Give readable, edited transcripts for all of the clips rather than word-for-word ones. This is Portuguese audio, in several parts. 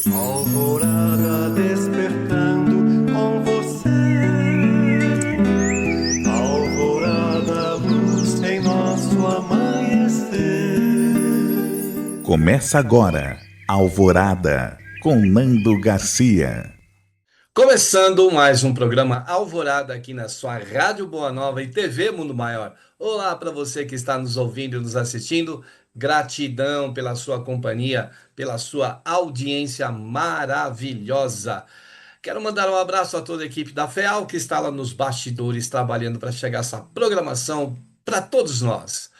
Alvorada despertando com você. Alvorada, luz em nosso amanhecer. Começa agora, Alvorada, com Nando Garcia. Começando mais um programa Alvorada aqui na sua Rádio Boa Nova e TV Mundo Maior. Olá para você que está nos ouvindo e nos assistindo. Gratidão pela sua companhia, pela sua audiência maravilhosa. Quero mandar um abraço a toda a equipe da FEAL que está lá nos bastidores trabalhando para chegar essa programação para todos nós.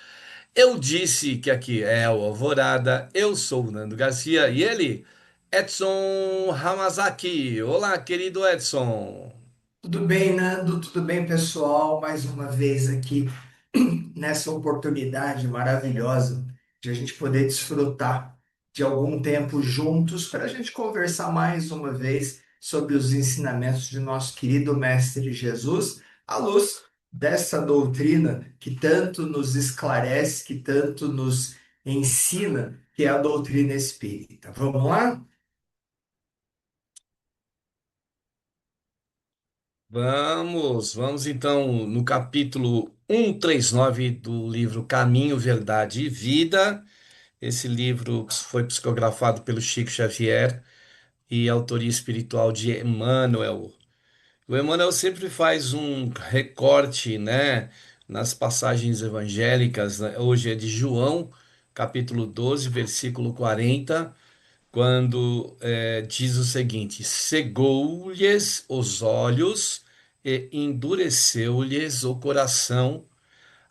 Eu disse que aqui é o Alvorada, eu sou o Nando Garcia e ele, Edson Hamazaki. Olá, querido Edson. Tudo bem, Nando? Tudo bem, pessoal? Mais uma vez aqui nessa oportunidade maravilhosa de a gente poder desfrutar de algum tempo juntos para a gente conversar mais uma vez sobre os ensinamentos de nosso querido Mestre Jesus, à luz dessa doutrina que tanto nos esclarece, que tanto nos ensina, que é a doutrina espírita. Vamos lá? Vamos então no capítulo 139 do livro Caminho, Verdade e Vida. Esse livro foi psicografado pelo Chico Xavier e autoria espiritual de Emmanuel. O Emmanuel sempre faz um recorte, né, nas passagens evangélicas, né? Hoje é de João, capítulo 12, versículo 40, quando diz o seguinte: cegou-lhes os olhos e endureceu-lhes o coração,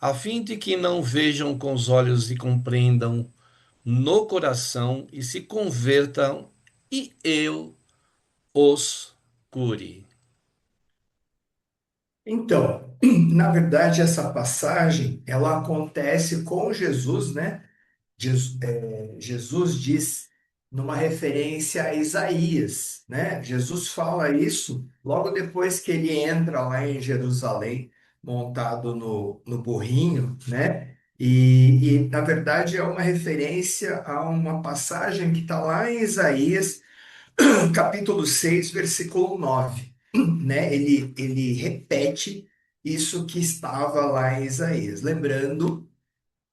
a fim de que não vejam com os olhos e compreendam no coração e se convertam, e eu os cure. Então, na verdade, essa passagem ela acontece com Jesus, né? Jesus diz numa referência a Isaías, né? Jesus fala isso logo depois que ele entra lá em Jerusalém, montado no burrinho, né? Na verdade, é uma referência a uma passagem que está lá em Isaías capítulo 6 versículo 9, né? Ele repete isso que estava lá em Isaías. Lembrando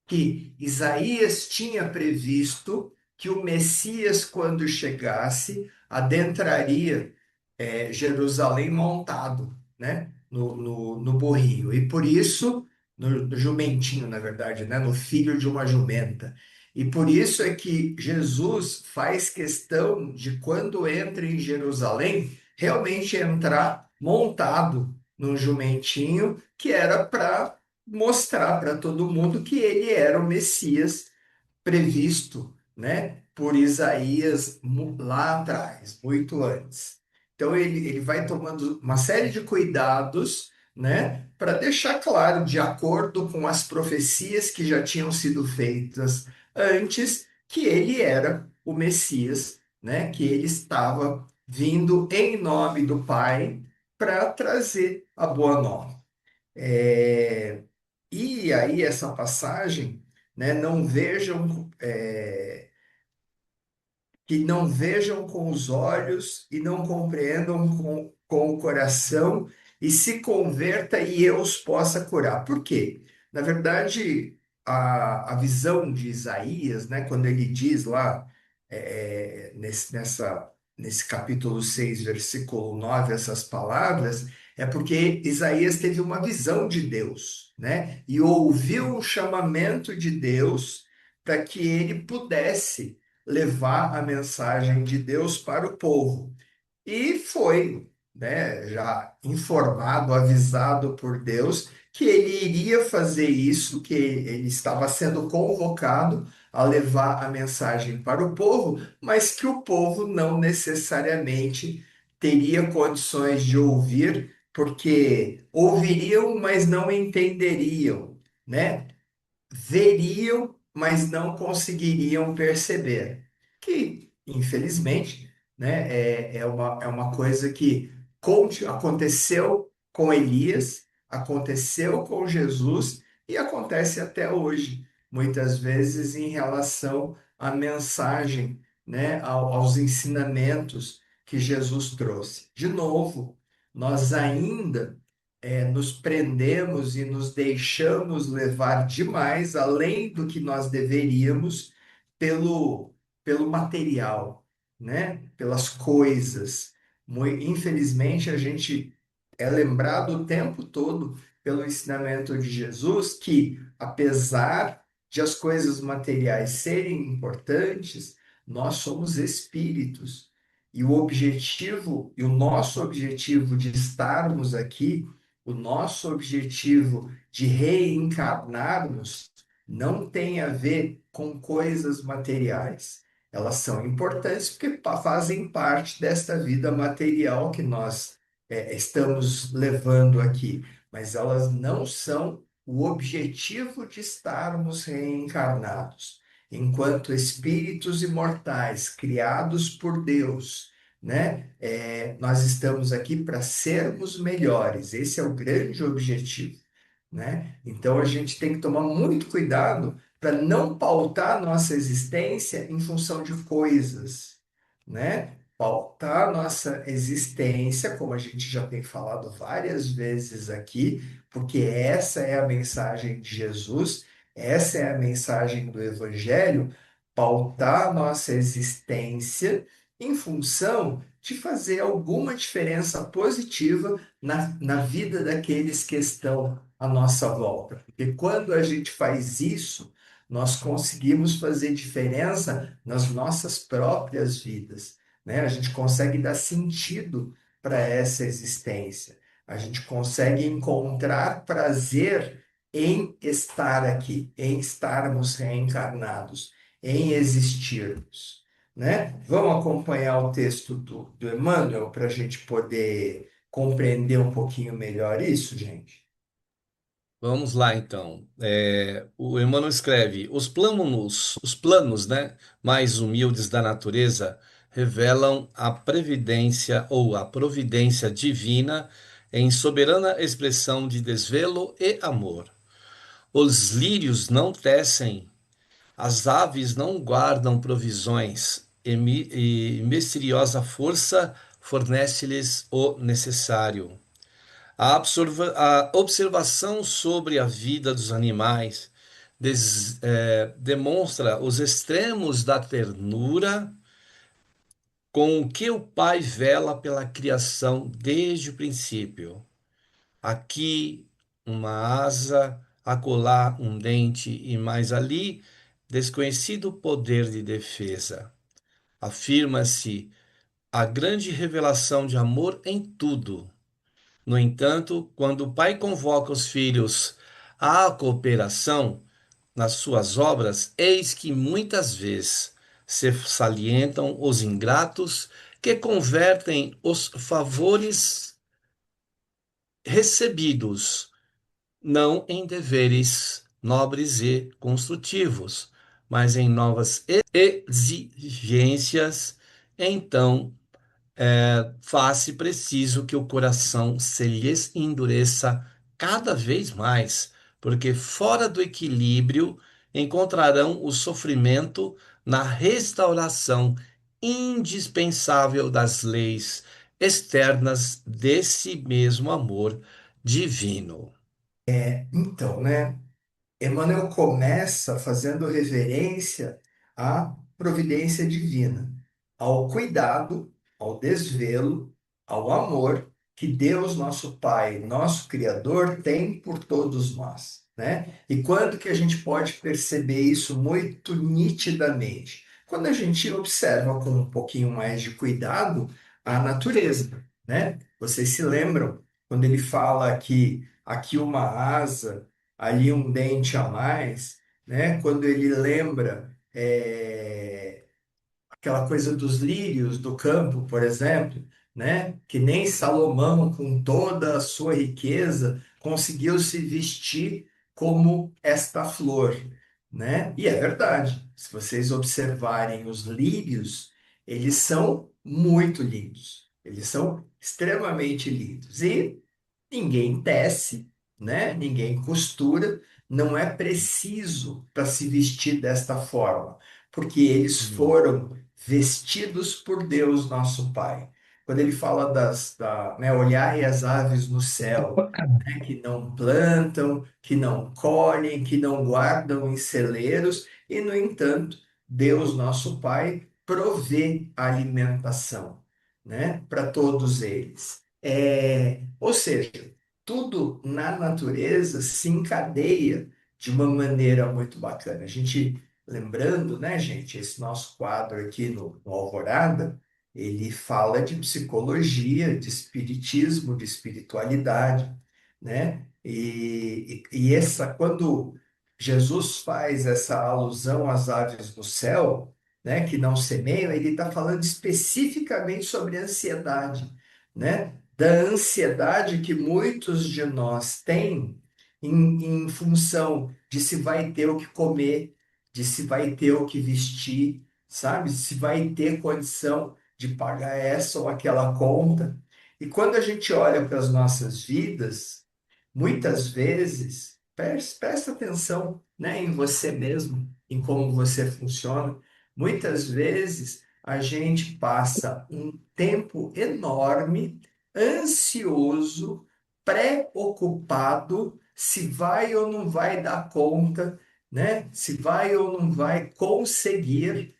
que Isaías tinha previsto que o Messias, quando chegasse, adentraria Jerusalém montado, né? No burrinho. E por isso, no jumentinho, na verdade, né? No filho de uma jumenta. E por isso é que Jesus faz questão de, quando entra em Jerusalém, realmente entrar montado num jumentinho, que era para mostrar para todo mundo que ele era o Messias previsto, né, por Isaías lá atrás, muito antes. Então ele vai tomando uma série de cuidados, né, para deixar claro, de acordo com as profecias que já tinham sido feitas antes, que ele era o Messias, né, que ele estava vindo em nome do Pai para trazer a boa nova. É, e aí essa passagem, né, que não vejam com os olhos e não compreendam com o coração e se converta e eu os possa curar. Por quê? Na verdade, a visão de Isaías, né, quando ele diz lá, nesse capítulo 6 versículo 9 essas palavras, é porque Isaías teve uma visão de Deus, né, e ouviu o chamamento de Deus para que ele pudesse levar a mensagem de Deus para o povo. E foi, né, já informado, avisado por Deus que ele iria fazer isso, que ele estava sendo convocado a levar a mensagem para o povo, mas que o povo não necessariamente teria condições de ouvir, porque ouviriam, mas não entenderiam, né? Veriam, mas não conseguiriam perceber. Que, infelizmente, né, é uma coisa que aconteceu com Elias, aconteceu com Jesus e acontece até hoje, muitas vezes em relação à mensagem, né, aos ensinamentos que Jesus trouxe. De novo, nós ainda nos prendemos e nos deixamos levar demais, além do que nós deveríamos, pelo material, né? Pelas coisas. Infelizmente, a gente é lembrado o tempo todo pelo ensinamento de Jesus que, apesar de as coisas materiais serem importantes, nós somos espíritos. E o objetivo, e o nosso objetivo de estarmos aqui, o nosso objetivo de reencarnarmos, não tem a ver com coisas materiais. Elas são importantes porque fazem parte desta vida material que nós estamos levando aqui, mas elas não são o objetivo de estarmos reencarnados. Enquanto espíritos imortais criados por Deus, né? Nós estamos aqui para sermos melhores. Esse é o grande objetivo, né? Então a gente tem que tomar muito cuidado para não pautar nossa existência em função de coisas, né? Pautar nossa existência, como a gente já tem falado várias vezes aqui, porque essa é a mensagem de Jesus, essa é a mensagem do Evangelho, pautar nossa existência em função de fazer alguma diferença positiva na vida daqueles que estão à nossa volta. Porque quando a gente faz isso, nós conseguimos fazer diferença nas nossas próprias vidas, né? A gente consegue dar sentido para essa existência. A gente consegue encontrar prazer em estar aqui, em estarmos reencarnados, em existirmos, né? Vamos acompanhar o texto do Emmanuel para a gente poder compreender um pouquinho melhor isso, gente? Vamos lá, então. O Emmanuel escreve: os planos, né, mais humildes da natureza revelam a previdência ou a providência divina em soberana expressão de desvelo e amor. Os lírios não tecem, as aves não guardam provisões, e misteriosa força fornece-lhes o necessário. A observação sobre a vida dos animais demonstra os extremos da ternura com que o pai vela pela criação desde o princípio. Aqui uma asa, acolá um dente e mais ali desconhecido poder de defesa. Afirma-se a grande revelação de amor em tudo. No entanto, quando o pai convoca os filhos à cooperação nas suas obras, eis que muitas vezes se salientam os ingratos que convertem os favores recebidos não em deveres nobres e construtivos, mas em novas exigências. Então, faz-se preciso que o coração se lhes endureça cada vez mais, porque fora do equilíbrio encontrarão o sofrimento na restauração indispensável das leis externas desse mesmo amor divino. Então, né? Emmanuel começa fazendo reverência à providência divina, ao cuidado, ao desvelo, ao amor que Deus, nosso Pai, nosso Criador, tem por todos nós, né? E quando que a gente pode perceber isso muito nitidamente? Quando a gente observa com um pouquinho mais de cuidado a natureza, né? Vocês se lembram quando ele fala que aqui uma asa ali um dente a mais, né? Quando ele lembra aquela coisa dos lírios do campo, por exemplo, né? Que nem Salomão, com toda a sua riqueza, conseguiu se vestir como esta flor, né? E é verdade. Se vocês observarem os lírios, eles são muito lindos. Eles são extremamente lindos. E ninguém tece, né? Ninguém costura, não é preciso para se vestir desta forma, porque eles Hum. foram vestidos por Deus, nosso Pai. Quando ele fala olhai as aves no céu, né, que não plantam, que não colhem, que não guardam em celeiros, e, no entanto, Deus, nosso Pai, provê a alimentação, né, para todos eles. Ou seja, tudo na natureza se encadeia de uma maneira muito bacana. A gente, lembrando, né, gente, esse nosso quadro aqui no Alvorada, ele fala de psicologia, de espiritismo, de espiritualidade, né? Quando Jesus faz essa alusão às aves do céu, né, que não semeiam, ele está falando especificamente sobre ansiedade, né? Da ansiedade que muitos de nós têm em função de se vai ter o que comer, de se vai ter o que vestir, sabe? Se vai ter condição de pagar essa ou aquela conta. E quando a gente olha para as nossas vidas, muitas vezes, presta atenção, né, em você mesmo, em como você funciona. Muitas vezes a gente passa um tempo enorme, ansioso, preocupado se vai ou não vai dar conta, né? Se vai ou não vai conseguir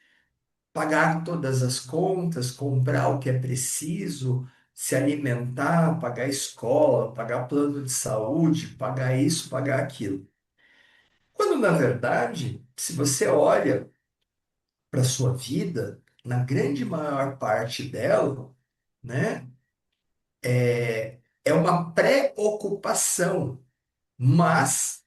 pagar todas as contas, comprar o que é preciso, se alimentar, pagar escola, pagar plano de saúde, pagar isso, pagar aquilo. Quando, na verdade, se você olha para a sua vida, na grande maior parte dela, né, é uma preocupação, mas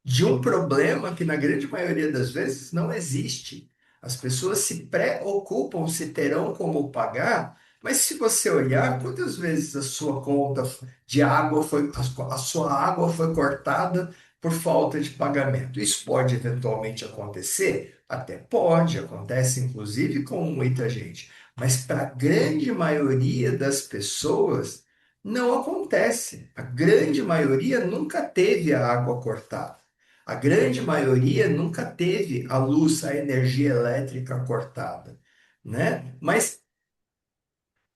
de um problema que, na grande maioria das vezes, não existe. As pessoas se preocupam se terão como pagar, mas se você olhar, quantas vezes a sua conta de água a sua água foi cortada por falta de pagamento? Isso pode eventualmente acontecer? Até pode, acontece inclusive com muita gente. Mas para a grande maioria das pessoas, não acontece. A grande maioria nunca teve a água cortada. A grande maioria nunca teve a luz, a energia elétrica cortada, né? Mas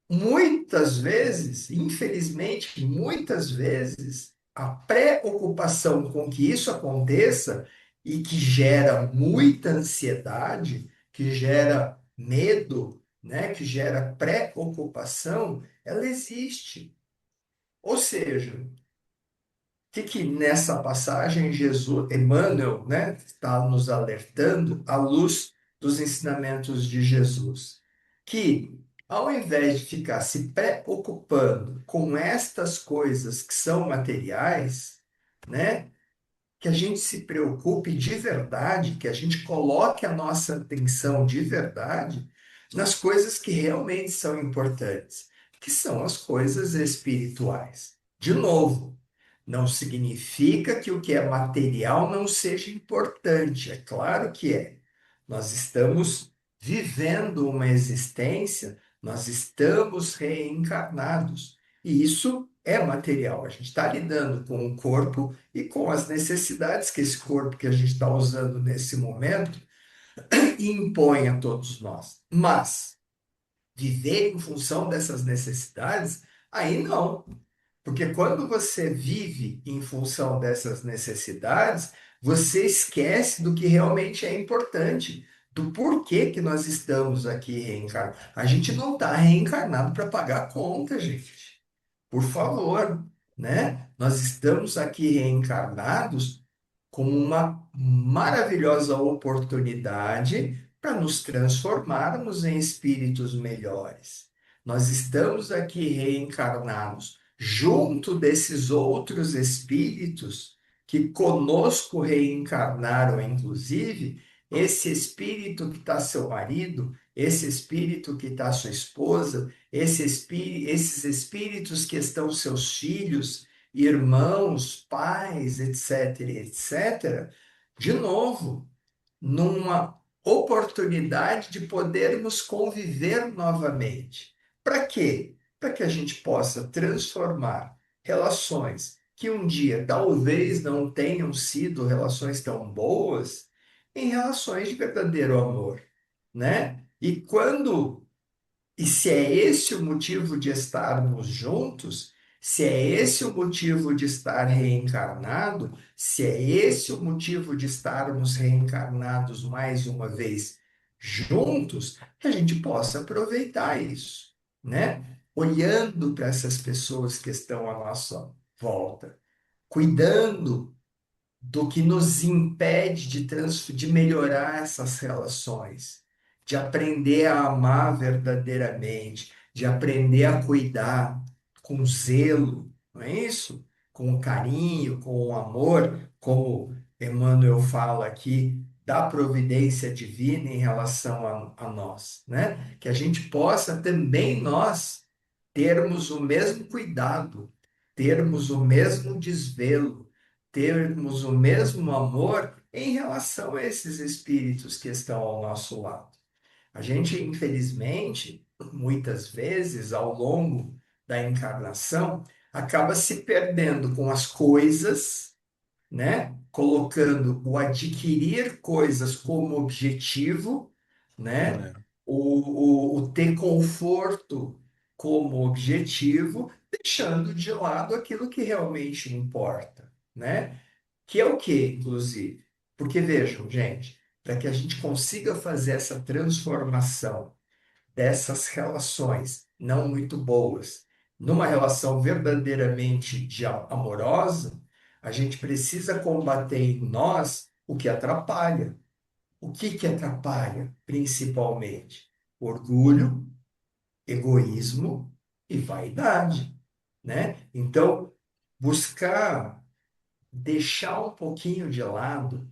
muitas vezes, infelizmente, muitas vezes, a preocupação com que isso aconteça e que gera muita ansiedade, que gera medo, né? Que gera preocupação, ela existe. Ou seja, que nessa passagem Jesus, Emmanuel, né, está nos alertando à luz dos ensinamentos de Jesus, que ao invés de ficar se preocupando com estas coisas que são materiais, né, que a gente se preocupe de verdade, que a gente coloque a nossa atenção de verdade nas coisas que realmente são importantes, que são as coisas espirituais. De novo, não significa que o que é material não seja importante, é claro que é. Nós estamos vivendo uma existência, nós estamos reencarnados, e isso é material. A gente está lidando com o corpo e com as necessidades que esse corpo que a gente está usando nesse momento impõe a todos nós. Mas viver em função dessas necessidades, aí não. Porque quando você vive em função dessas necessidades, você esquece do que realmente é importante, do porquê que nós estamos aqui reencarnados. A gente não está reencarnado para pagar a conta, gente. Por favor, né? Nós estamos aqui reencarnados como uma maravilhosa oportunidade para nos transformarmos em espíritos melhores. Nós estamos aqui reencarnados junto desses outros espíritos que conosco reencarnaram, inclusive, esse espírito que está seu marido, esse espírito que está sua esposa, esses espíritos que estão seus filhos, irmãos, pais, etc, etc, de novo, numa oportunidade de podermos conviver novamente. Para quê? Para que a gente possa transformar relações que um dia talvez não tenham sido relações tão boas em relações de verdadeiro amor, né? E quando e se é esse o motivo de estarmos juntos, se é esse o motivo de estar reencarnado, se é esse o motivo de estarmos reencarnados mais uma vez juntos, que a gente possa aproveitar isso, né? Olhando para essas pessoas que estão à nossa volta, cuidando do que nos impede de melhorar essas relações, de aprender a amar verdadeiramente, de aprender a cuidar com zelo, não é isso? Com carinho, com amor, como Emmanuel fala aqui, da providência divina em relação a nós, né? Que a gente possa também nós termos o mesmo cuidado, termos o mesmo desvelo, termos o mesmo amor em relação a esses espíritos que estão ao nosso lado. A gente, infelizmente, muitas vezes, ao longo da encarnação, acaba se perdendo com as coisas, né? Colocando o adquirir coisas como objetivo, né? É, O ter conforto como objetivo, deixando de lado aquilo que realmente importa, né? Que é o quê, inclusive? Porque vejam, gente, para que a gente consiga fazer essa transformação dessas relações não muito boas numa relação verdadeiramente amorosa, a gente precisa combater em nós o que atrapalha. O que que atrapalha, principalmente? Orgulho, egoísmo e vaidade, né? Então, buscar deixar um pouquinho de lado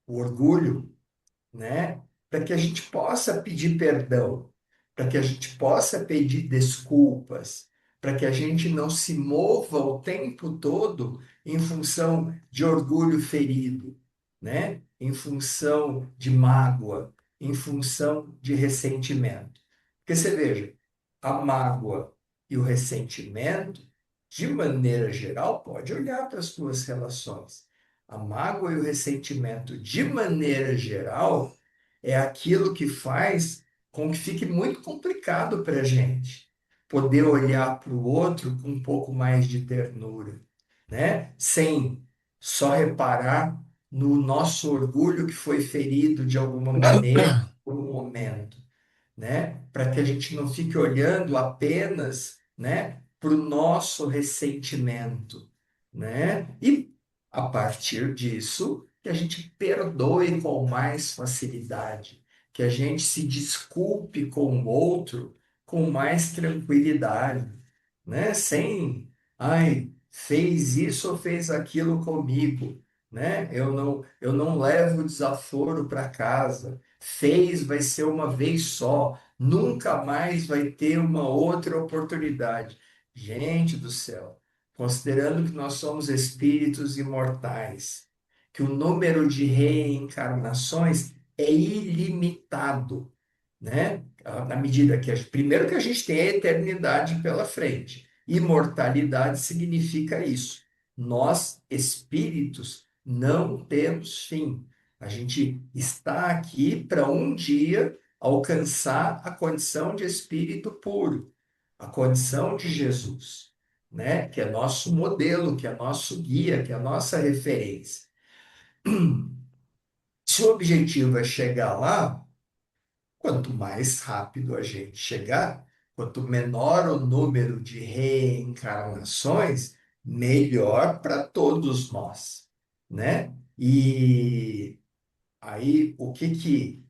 o orgulho, né? Para que a gente possa pedir perdão, para que a gente possa pedir desculpas, para que a gente não se mova o tempo todo em função de orgulho ferido, né? Em função de mágoa, em função de ressentimento. Porque você veja, a mágoa e o ressentimento, de maneira geral, pode olhar para as suas relações. A mágoa e o ressentimento, de maneira geral, é aquilo que faz com que fique muito complicado para a gente poder olhar para o outro com um pouco mais de ternura, né? Sem só reparar no nosso orgulho que foi ferido de alguma maneira por um momento, né? Para que a gente não fique olhando apenas, né, para o nosso ressentimento, né? E a partir disso, que a gente perdoe com mais facilidade, que a gente se desculpe com o outro com mais tranquilidade, né? Sem, ai, fez isso ou fez aquilo comigo, né? Eu não levo desaforo para casa. Fez, vai ser uma vez só, nunca mais vai ter uma outra oportunidade. Gente do céu, considerando que nós somos espíritos imortais, que o número de reencarnações é ilimitado, né? Na medida que, primeiro que a gente tem a eternidade pela frente. Imortalidade significa isso. Nós, espíritos, não temos fim. A gente está aqui para um dia alcançar a condição de espírito puro, a condição de Jesus, né? Que é nosso modelo, que é nosso guia, que é nossa referência. Se o objetivo é chegar lá, quanto mais rápido a gente chegar, quanto menor o número de reencarnações, melhor para todos nós, né? E aí, o que que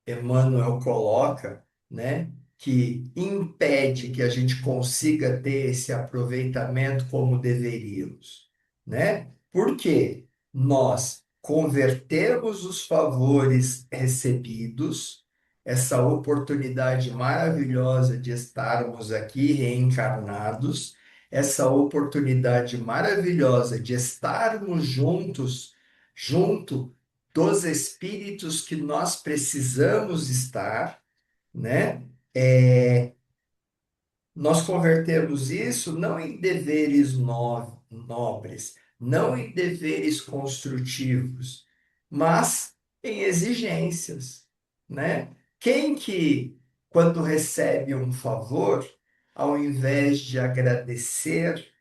Emmanuel coloca, né, que impede que a gente consiga ter esse aproveitamento como deveríamos, né? Porque nós convertemos os favores recebidos, essa oportunidade maravilhosa de estarmos aqui reencarnados, essa oportunidade maravilhosa de estarmos juntos, junto dos espíritos que nós precisamos estar, né? Nós convertemos isso não em deveres nobres, não em deveres construtivos, mas em exigências, né? Quem que, quando recebe um favor, ao invés de agradecer,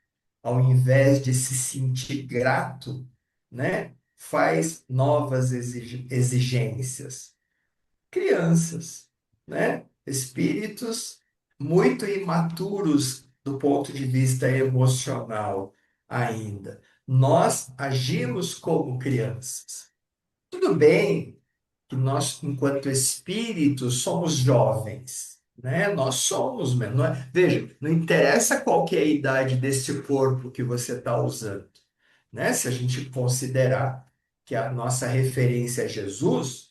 ao invés de se sentir grato, né, faz novas exigências? Crianças, né? Espíritos muito imaturos do ponto de vista emocional ainda. Nós agimos como crianças. Tudo bem que nós, enquanto espíritos, somos jovens, né? Nós somos mesmo. Veja, não interessa qual que é a idade desse corpo que você está usando, né? Se a gente considerar que a nossa referência é Jesus,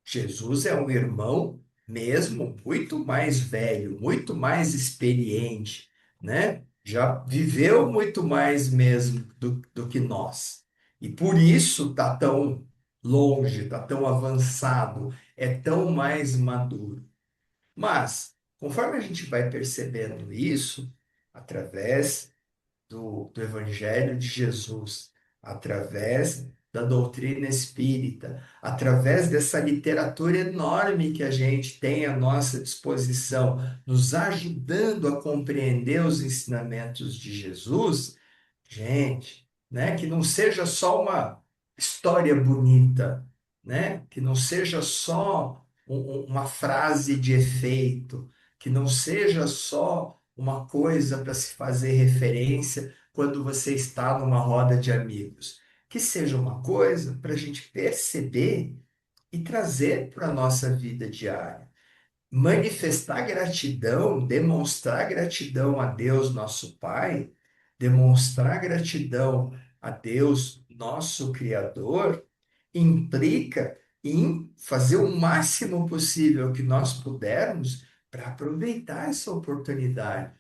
Jesus é um irmão mesmo muito mais velho, muito mais experiente, né? Já viveu muito mais mesmo do que nós. E por isso está tão longe, está tão avançado, é tão mais maduro. Mas, conforme a gente vai percebendo isso, através do Evangelho de Jesus, através da doutrina espírita, através dessa literatura enorme que a gente tem à nossa disposição, nos ajudando a compreender os ensinamentos de Jesus, gente, né, que não seja só uma história bonita, né, que não seja só uma frase de efeito, que não seja só uma coisa para se fazer referência quando você está numa roda de amigos. Que seja uma coisa para a gente perceber e trazer para a nossa vida diária. Manifestar gratidão, demonstrar gratidão a Deus, nosso Pai, demonstrar gratidão a Deus, nosso Criador, implica em fazer o máximo possível que nós pudermos para aproveitar essa oportunidade.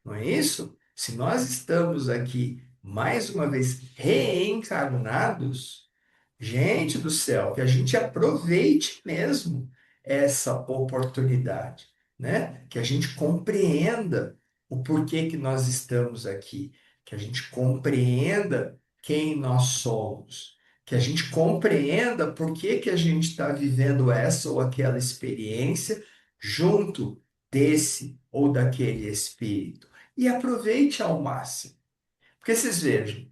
Não é isso? Se nós estamos aqui, mais uma vez, reencarnados, gente do céu, que a gente aproveite mesmo essa oportunidade, né? Que a gente compreenda o porquê que nós estamos aqui, que a gente compreenda quem nós somos, que a gente compreenda por que que a gente está vivendo essa ou aquela experiência junto desse ou daquele espírito. E aproveite ao máximo. Porque vocês vejam,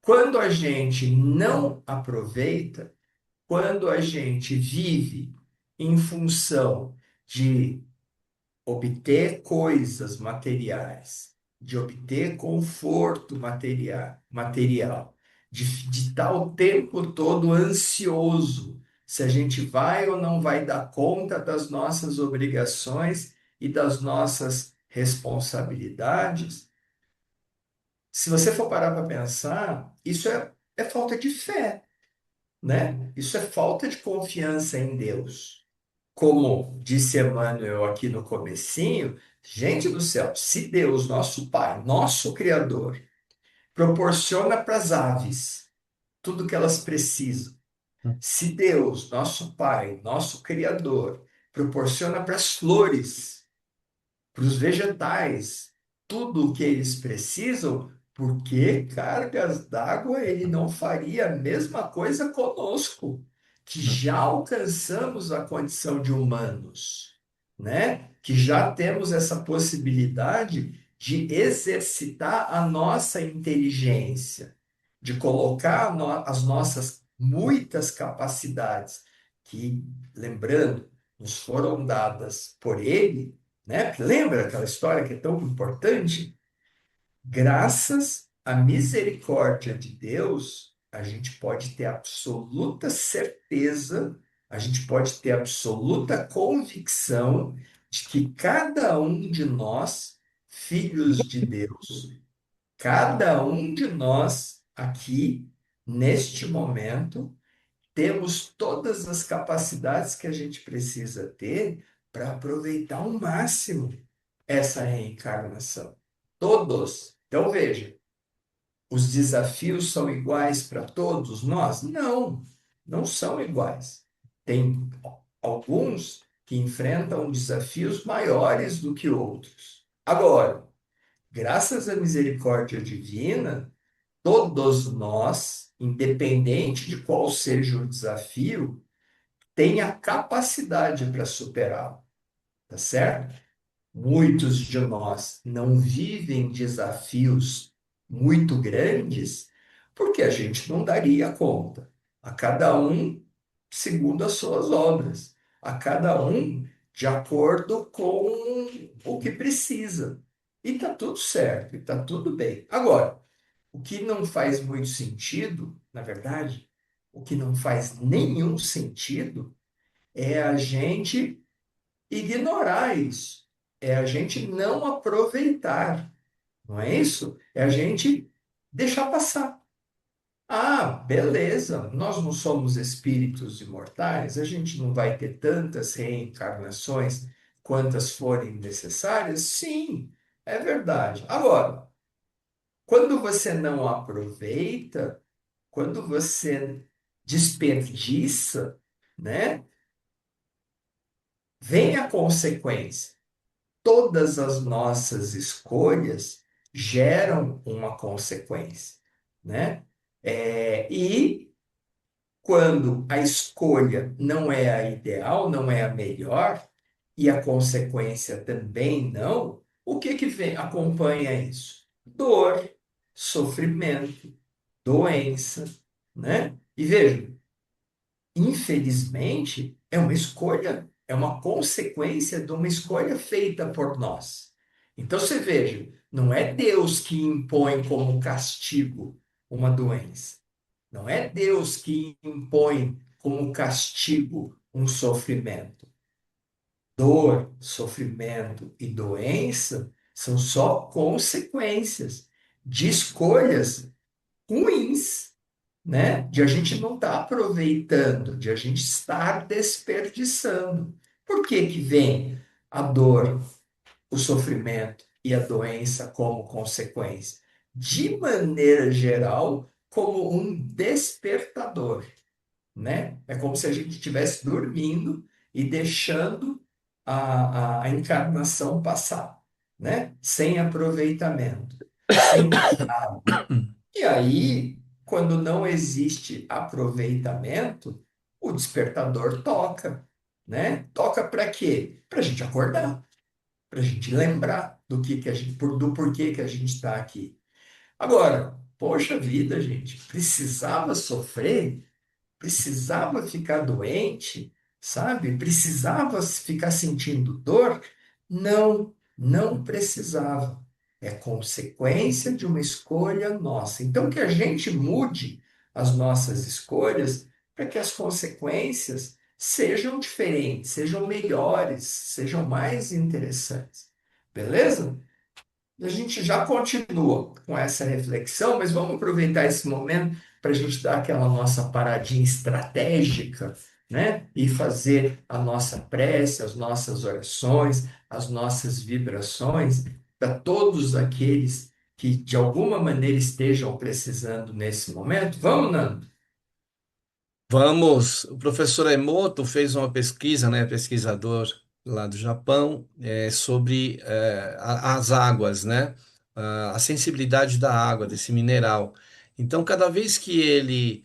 quando a gente não aproveita, quando a gente vive em função de obter coisas materiais, de obter conforto material, de estar o tempo todo ansioso, se a gente vai ou não vai dar conta das nossas obrigações e das nossas responsabilidades, se você for parar para pensar, isso é falta de fé, né? Isso é falta de confiança em Deus. Como disse Emmanuel aqui no comecinho, gente do céu, se Deus, nosso Pai, nosso Criador, proporciona para as aves tudo que elas precisam, se Deus, nosso Pai, nosso Criador, proporciona para as flores, para os vegetais, tudo o que eles precisam, por que cargas d'água ele não faria a mesma coisa conosco, que já alcançamos a condição de humanos, né? Que já temos essa possibilidade de exercitar a nossa inteligência, de colocar as nossas muitas capacidades que, lembrando, nos foram dadas por ele, né? Lembra aquela história que é tão importante? Graças à misericórdia de Deus, a gente pode ter absoluta certeza, a gente pode ter absoluta convicção de que cada um de nós, filhos de Deus, cada um de nós aqui, neste momento, temos todas as capacidades que a gente precisa ter para aproveitar ao máximo essa reencarnação. Todos. Então, veja, os desafios são iguais para todos nós? Não, não são iguais. Tem alguns que enfrentam desafios maiores do que outros. Agora, graças à misericórdia divina, todos nós, independente de qual seja o desafio, tem a capacidade para superá-lo, tá certo? Muitos de nós não vivem desafios muito grandes porque a gente não daria conta. A cada um segundo as suas obras, a cada um de acordo com o que precisa. E tá tudo certo, e tá tudo bem. Agora, o que não faz muito sentido, na verdade, o que não faz nenhum sentido é a gente ignorar isso, é a gente não aproveitar, não é isso? É a gente deixar passar. Ah, beleza, nós não somos espíritos imortais, a gente não vai ter tantas reencarnações quantas forem necessárias? Sim, é verdade. Agora, quando você não aproveita, quando você desperdiça, né, vem a consequência. Todas as nossas escolhas geram uma consequência, né? E quando a escolha não é a ideal, não é a melhor, e a consequência também não, o que que vem, acompanha isso? Dor, sofrimento, doença, né? E veja, infelizmente, é uma escolha, é uma consequência de uma escolha feita por nós. Então você veja, não é Deus que impõe como castigo uma doença. Não é Deus que impõe como castigo um sofrimento. Dor, sofrimento e doença são só consequências de escolhas ruins, né? De a gente não estar aproveitando, de a gente estar desperdiçando. Por que que vem a dor, o sofrimento e a doença como consequência? De maneira geral, como um despertador, né? É como se a gente estivesse dormindo e deixando a encarnação passar, né? Sem aproveitamento, sem cuidado. E aí, quando não existe aproveitamento, o despertador toca, né? Toca para quê? Para a gente acordar, para a gente lembrar do que a gente, do porquê que a gente está aqui. Agora, poxa vida, gente, precisava sofrer? Precisava ficar doente, sabe? Precisava ficar sentindo dor? Não, não precisava. É consequência de uma escolha nossa. Então, que a gente mude as nossas escolhas para que as consequências sejam diferentes, sejam melhores, sejam mais interessantes. Beleza? A gente já continua com essa reflexão, mas vamos aproveitar esse momento para a gente dar aquela nossa paradinha estratégica, né? E fazer a nossa prece, as nossas orações, as nossas vibrações para todos aqueles que de alguma maneira estejam precisando nesse momento. Vamos, Nando? Vamos, o professor Emoto fez uma pesquisa, né, pesquisador lá do Japão, sobre as águas, né, a sensibilidade da água, desse mineral. Então, cada vez que ele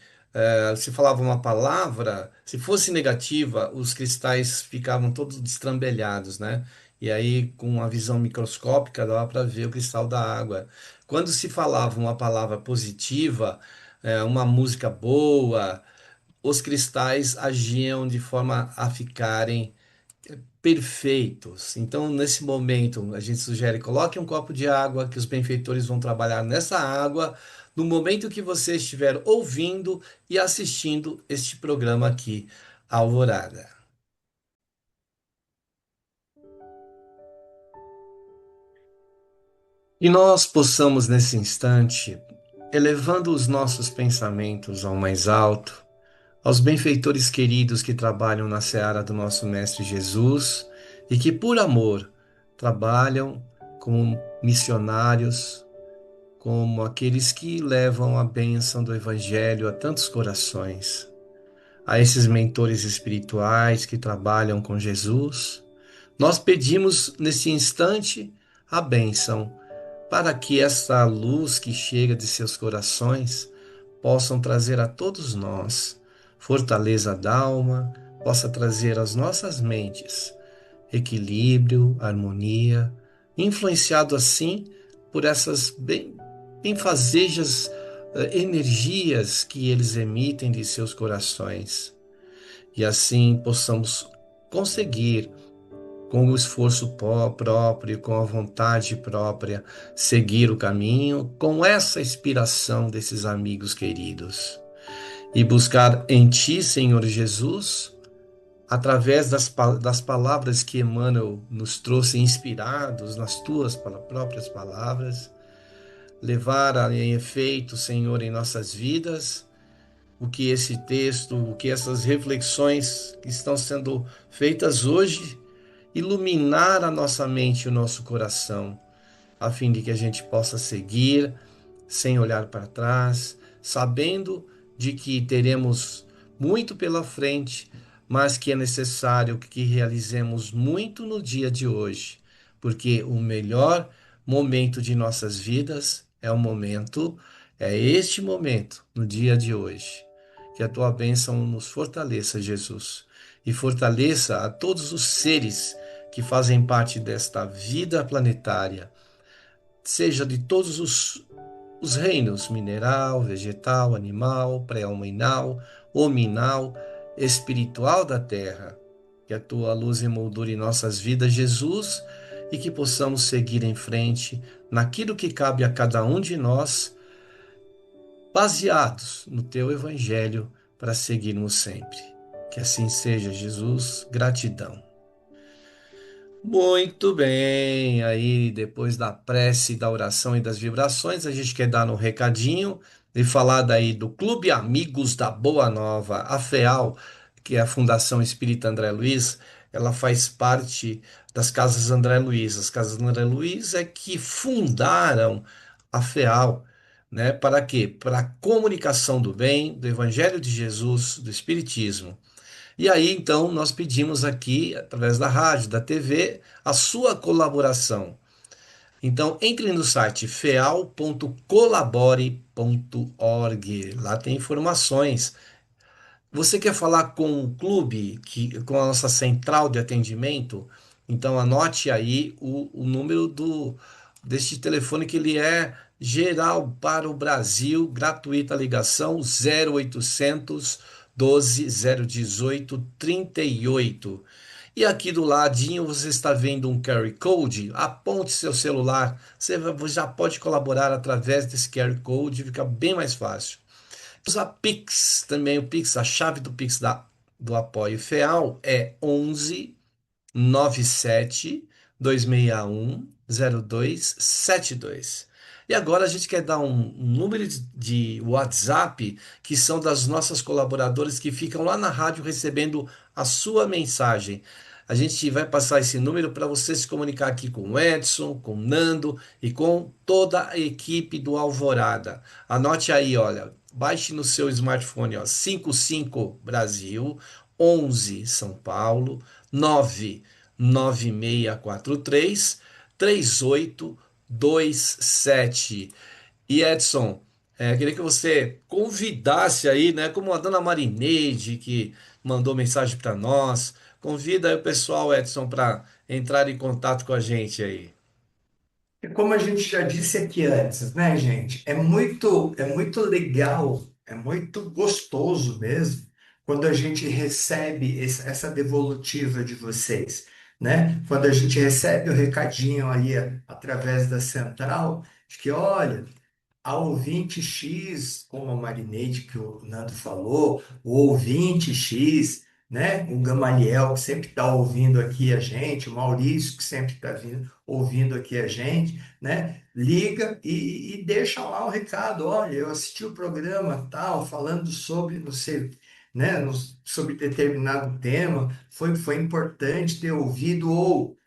se falava uma palavra, se fosse negativa, os cristais ficavam todos destrambelhados, né? E aí, com a visão microscópica, dava para ver o cristal da água. Quando se falava uma palavra positiva, uma música boa, os cristais agiam de forma a ficarem perfeitos. Então, nesse momento, a gente sugere coloque um copo de água, que os benfeitores vão trabalhar nessa água, no momento que você estiver ouvindo e assistindo este programa aqui, Alvorada. E nós possamos, nesse instante, elevando os nossos pensamentos ao mais alto, aos benfeitores queridos que trabalham na seara do nosso Mestre Jesus e que, por amor, trabalham como missionários, como aqueles que levam a bênção do Evangelho a tantos corações, a esses mentores espirituais que trabalham com Jesus, nós pedimos nesse instante a bênção para que essa luz que chega de seus corações possam trazer a todos nós fortaleza da alma, possa trazer às nossas mentes equilíbrio, harmonia, influenciado assim por essas benfazejas energias que eles emitem de seus corações. E assim possamos conseguir, com o esforço próprio, com a vontade própria, seguir o caminho com essa inspiração desses amigos queridos. E buscar em Ti, Senhor Jesus, através das palavras que Emmanuel nos trouxe inspirados nas Tuas próprias palavras, levar em efeito, Senhor, em nossas vidas, o que esse texto, o que essas reflexões que estão sendo feitas hoje, iluminar a nossa mente e o nosso coração, a fim de que a gente possa seguir sem olhar para trás, sabendo de que teremos muito pela frente, mas que é necessário que realizemos muito no dia de hoje, porque o melhor momento de nossas vidas é este momento, no dia de hoje. Que a tua bênção nos fortaleça, Jesus, e fortaleça a todos os seres que fazem parte desta vida planetária, seja de todos os reinos, mineral, vegetal, animal, pré-hominal, hominal, espiritual da terra. Que a tua luz emoldure nossas vidas, Jesus, e que possamos seguir em frente naquilo que cabe a cada um de nós, baseados no teu evangelho, para seguirmos sempre. Que assim seja, Jesus. Gratidão. Muito bem, aí depois da prece, da oração e das vibrações, a gente quer dar um recadinho e falar daí do Clube Amigos da Boa Nova, a FEAL, que é a Fundação Espírita André Luiz. Ela faz parte das Casas André Luiz. As Casas André Luiz é que fundaram a FEAL, né? Para quê? Para a comunicação do bem, do Evangelho de Jesus, do Espiritismo. E aí, então, nós pedimos aqui, através da rádio, da TV, a sua colaboração. Então, entre no site feal.colabore.org. Lá tem informações. Você quer falar com o clube, com a nossa central de atendimento? Então, anote aí o número deste telefone, que ele é geral para o Brasil, gratuita ligação 0800 12 018 38. E aqui do ladinho você está vendo um QR Code, aponte seu celular, você já pode colaborar através desse QR Code, fica bem mais fácil. Usar Pix também, o Pix, a chave do Pix do Apoio FEAL é 11 97 261 0272. E agora a gente quer dar um número de WhatsApp, que são das nossas colaboradoras que ficam lá na rádio recebendo a sua mensagem. A gente vai passar esse número para você se comunicar aqui com o Edson, com o Nando e com toda a equipe do Alvorada. Anote aí, olha, baixe no seu smartphone, ó, 55 Brasil, 11 São Paulo, 99643 3827. E Edson, queria que você convidasse aí, né, como a dona Marineide, que mandou mensagem para nós. Convida aí o pessoal, Edson, para entrar em contato com a gente aí. E como a gente já disse aqui antes, né, gente? É muito legal, é muito gostoso mesmo quando a gente recebe essa devolutiva de vocês, né? Quando a gente recebe o recadinho aí através da central, de que, olha, a ouvinte X, como a Marinete que o Nando falou, o ouvinte X, né? O Gamaliel, que sempre está ouvindo aqui a gente, o Maurício, que sempre está ouvindo aqui a gente, né? Liga e deixa lá o recado. Olha, eu assisti o programa tal, falando sobre, não sei, né? Sobre determinado tema, foi importante ter ouvido, ou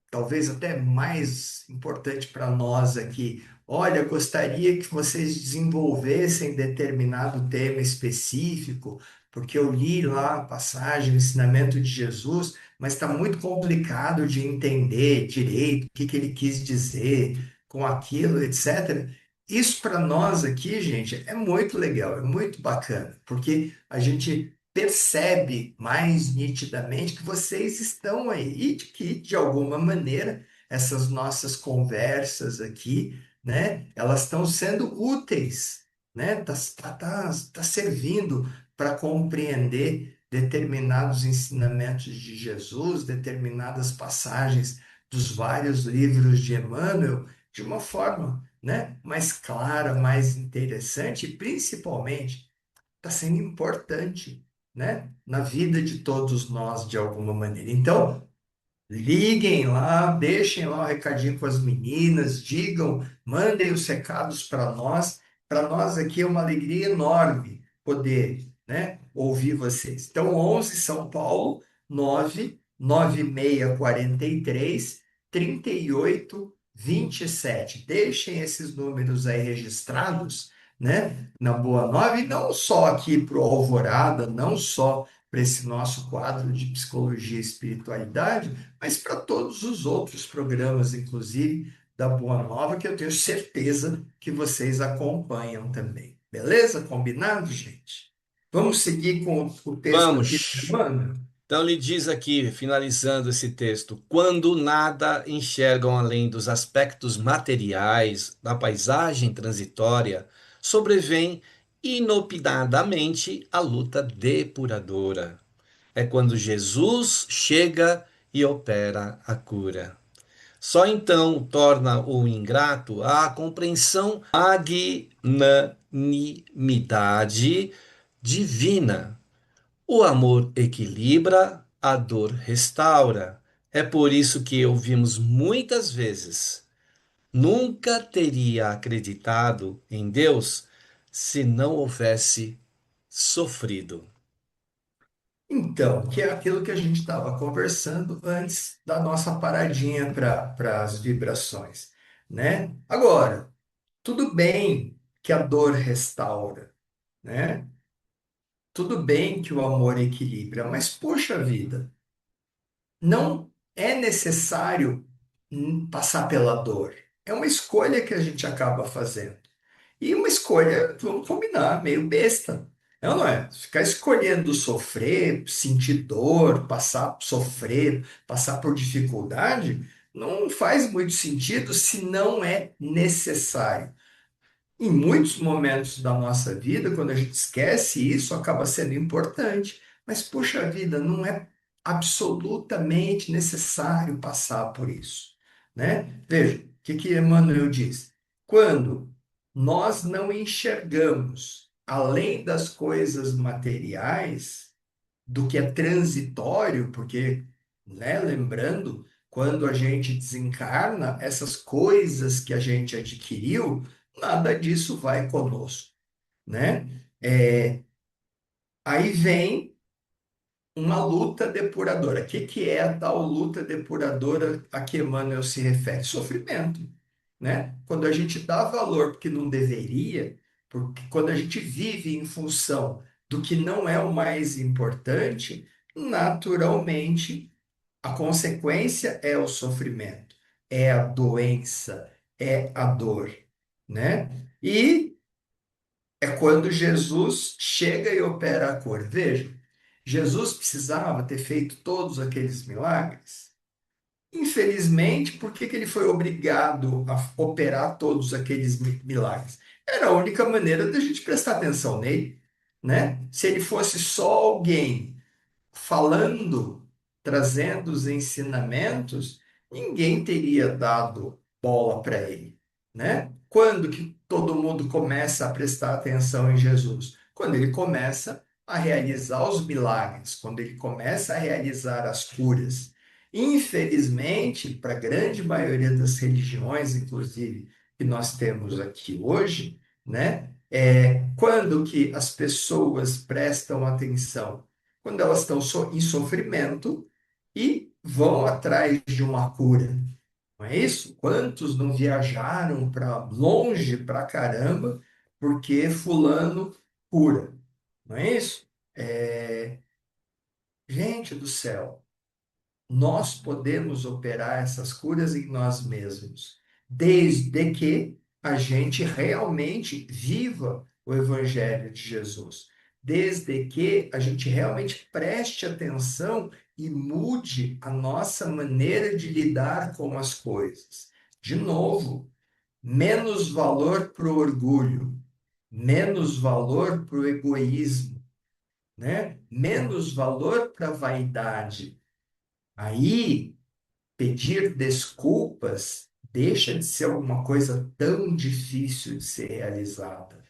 talvez até mais importante para nós aqui. Olha, gostaria que vocês desenvolvessem determinado tema específico, porque eu li lá a passagem, o ensinamento de Jesus, mas está muito complicado de entender direito o que que ele quis dizer com aquilo, etc. Isso para nós aqui, gente, é muito legal, é muito bacana, porque a gente percebe mais nitidamente que vocês estão aí e de que, de alguma maneira, essas nossas conversas aqui, né, elas estão sendo úteis, né, tá servindo para compreender determinados ensinamentos de Jesus, determinadas passagens dos vários livros de Emmanuel, de uma forma, né, mais clara, mais interessante e principalmente está sendo importante, né, na vida de todos nós de alguma maneira. Então, liguem lá, deixem lá o recadinho com as meninas, digam, mandem os recados para nós. Para nós aqui é uma alegria enorme poder, né, ouvir vocês. Então, 11 São Paulo, 99643 3827. Deixem esses números aí registrados, né, na Boa Nova, e não só aqui para o Alvorada, não só para esse nosso quadro de psicologia e espiritualidade, mas para todos os outros programas, inclusive da Boa Nova, que eu tenho certeza que vocês acompanham também. Beleza? Combinado, gente? Vamos seguir com o texto aqui da Vamos. semana? Então ele diz aqui, finalizando esse texto: quando nada enxergam além dos aspectos materiais da paisagem transitória, sobrevém inopinadamente a luta depuradora. É quando Jesus chega e opera a cura. Só então torna o ingrato a compreensão magnanimidade divina. O amor equilibra, a dor restaura. É por isso que ouvimos muitas vezes: nunca teria acreditado em Deus se não houvesse sofrido. Então, que é aquilo que a gente estava conversando antes da nossa paradinha para as vibrações, né? Agora, tudo bem que a dor restaura, né? Tudo bem que o amor equilibra, mas poxa vida, não é necessário passar pela dor. É uma escolha que a gente acaba fazendo. E uma escolha, vamos combinar, meio besta. Não é? Ficar escolhendo sofrer, sentir dor, passar, sofrer, passar por dificuldade, não faz muito sentido se não é necessário. Em muitos momentos da nossa vida, quando a gente esquece isso, acaba sendo importante. Mas, puxa vida, não é absolutamente necessário passar por isso, né? Veja, o que que Emmanuel diz? Quando nós não enxergamos além das coisas materiais, do que é transitório, porque, né, lembrando, quando a gente desencarna, essas coisas que a gente adquiriu, nada disso vai conosco, né? Aí vem uma luta depuradora. O que que é a tal luta depuradora a que Emmanuel se refere? Sofrimento, né? Quando a gente dá valor porque não deveria, porque quando a gente vive em função do que não é o mais importante, naturalmente a consequência é o sofrimento, é a doença, é a dor, né? E é quando Jesus chega e opera a cura. Veja, Jesus precisava ter feito todos aqueles milagres? Infelizmente, por que que ele foi obrigado a operar todos aqueles milagres? Era a única maneira da gente prestar atenção nele, né? Se ele fosse só alguém falando, trazendo os ensinamentos, ninguém teria dado bola para ele, né? Quando que todo mundo começa a prestar atenção em Jesus? Quando ele começa a realizar os milagres, quando ele começa a realizar as curas. Infelizmente, para a grande maioria das religiões, inclusive, que nós temos aqui hoje, né? Quando que as pessoas prestam atenção? Quando elas estão em sofrimento e vão atrás de uma cura. Não é isso? Quantos não viajaram para longe pra caramba porque fulano cura? Não é isso? É, Gente do céu, nós podemos operar essas curas em nós mesmos, desde que a gente realmente viva o Evangelho de Jesus. desde que a gente realmente preste atenção e mude a nossa maneira de lidar com as coisas. De novo, menos valor para o orgulho, menos valor para o egoísmo, né? Menos valor para a vaidade. Aí, pedir desculpas deixa de ser alguma coisa tão difícil de ser realizada.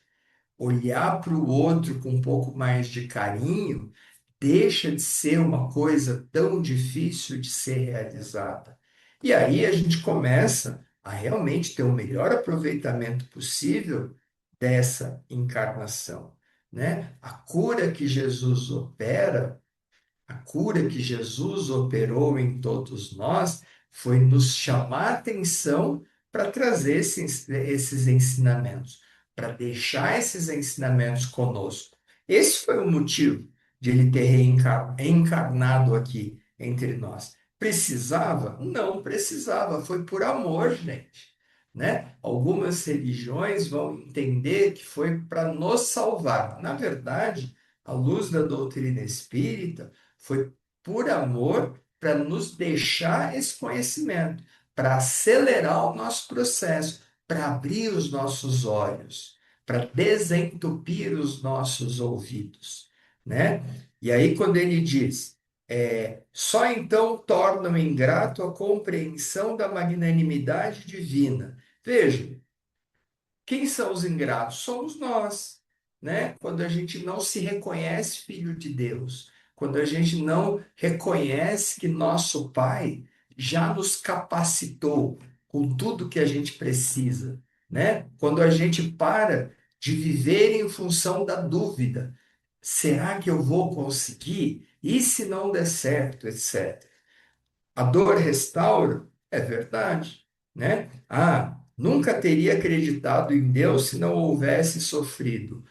Olhar para o outro com um pouco mais de carinho deixa de ser uma coisa tão difícil de ser realizada. E aí a gente começa a realmente ter o melhor aproveitamento possível dessa encarnação, né? A cura que Jesus opera, a cura que Jesus operou em todos nós foi nos chamar a atenção para trazer esses ensinamentos, para deixar esses ensinamentos conosco. Esse foi o motivo de ele ter encarnado aqui entre nós. Precisava? Não precisava, foi por amor, gente, né? Algumas religiões vão entender que foi para nos salvar. Na verdade, à luz da doutrina espírita, foi por amor para nos deixar esse conhecimento, para acelerar o nosso processo, para abrir os nossos olhos, para desentupir os nossos ouvidos, né? E aí quando ele diz, só então torna-me ingrato a compreensão da magnanimidade divina. Veja, quem são os ingratos? Somos nós, né? Quando a gente não se reconhece filho de Deus, quando a gente não reconhece que nosso Pai já nos capacitou com tudo que a gente precisa, né? Quando a gente para de viver em função da dúvida, será que eu vou conseguir? E se não der certo, etc. A dor restaura? É verdade, né? Ah, nunca teria acreditado em Deus se não houvesse sofrido.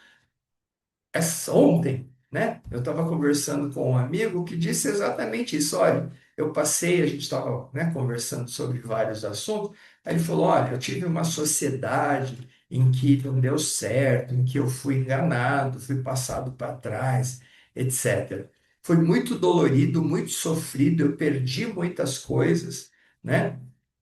Ontem, né? Eu estava conversando com um amigo que disse exatamente isso. Olha, eu passei, a gente estava, né, conversando sobre vários assuntos. Aí ele falou: olha, eu tive uma sociedade em que não deu certo, em que eu fui enganado, fui passado para trás, etc. Foi muito dolorido, muito sofrido, eu perdi muitas coisas, né?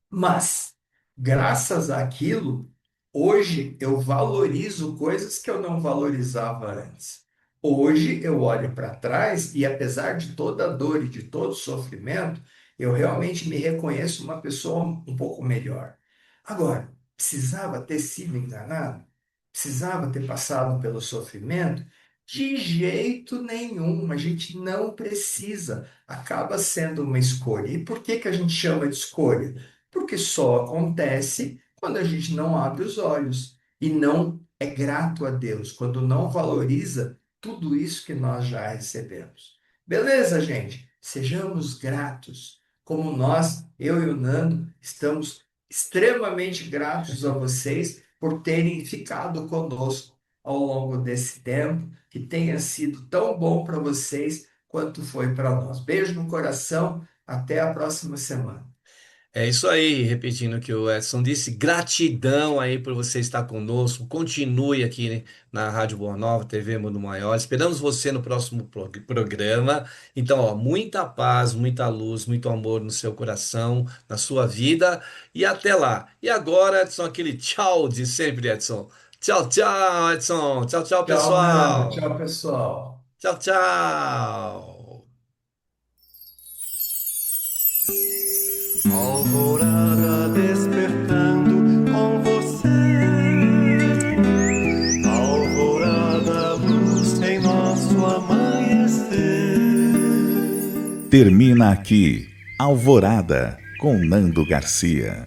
Mas, graças àquilo, hoje eu valorizo coisas que eu não valorizava antes. Hoje eu olho para trás e, apesar de toda a dor e de todo o sofrimento, eu realmente me reconheço uma pessoa um pouco melhor. Agora, precisava ter sido enganado? Precisava ter passado pelo sofrimento? De jeito nenhum, a gente não precisa. Acaba sendo uma escolha. E por que que a gente chama de escolha? Porque só acontece quando a gente não abre os olhos e não é grato a Deus, quando não valoriza tudo isso que nós já recebemos. Beleza, gente? Sejamos gratos, como nós, eu e o Nando, estamos extremamente gratos a vocês por terem ficado conosco ao longo desse tempo, que tenha sido tão bom para vocês quanto foi para nós. Beijo no coração, até a próxima semana. É isso aí, repetindo o que o Edson disse, gratidão aí por você estar conosco. Continue aqui, né, na Rádio Boa Nova, TV Mundo Maior. Esperamos você no próximo programa. Então, ó, muita paz, muita luz, muito amor no seu coração, na sua vida. E até lá. E agora, Edson, aquele tchau de sempre, Edson. Tchau, tchau, Edson. Tchau, tchau, Tchau, Nando. pessoal. Tchau, pessoal. Tchau, tchau. Alvorada despertando com você. Alvorada, luz em nosso amanhecer. Termina aqui Alvorada com Nando Garcia.